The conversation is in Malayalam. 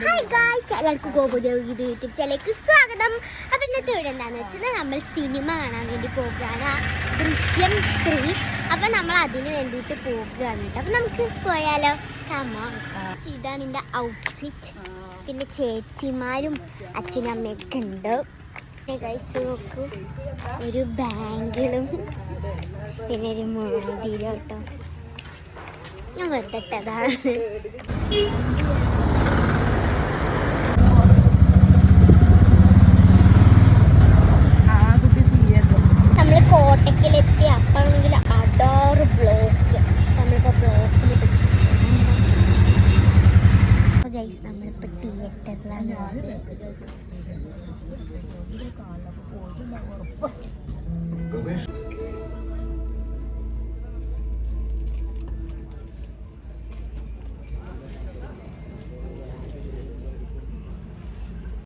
ഹായ് ഗായ്സ്, എല്ലാവർക്കും ഗോപുദേവ് യൂട്യൂബ് ചാനലിലേക്ക് സ്വാഗതം. അപ്പം ഇന്നത്തെ വീട് എന്താണെന്ന് വെച്ചാൽ നമ്മൾ സിനിമ കാണാൻ വേണ്ടി പോകുകയാണ്, ദൃശ്യം 3. അപ്പം നമ്മൾ അതിന് വേണ്ടിയിട്ട് പോകുകയാണ് കേട്ടോ. അപ്പം നമുക്ക് പോയാലോ? ഇതാണ് എൻ്റെ ഔട്ട്ഫിറ്റ്. പിന്നെ ചേച്ചിമാരും അച്ഛനും അമ്മയൊക്കെ ഉണ്ട്. ഗൈസ് നോക്കൂ, ഒരു ബാങ്കിളും പിന്നെ ഒരു മോതിരം കേട്ടോ. ഞാൻ വെറുതെട്ടതാണ്. നമ്മൾ കോട്ടയ്ക്കലെത്തി. അപ്പാണെങ്കിൽ അടാറ് ബ്ലോക്ക്. നമ്മളിപ്പോൾ ബ്ലോക്കിൽ ഗൈസ് നമ്മളിപ്പോൾ തിയേറ്ററിലാണ്.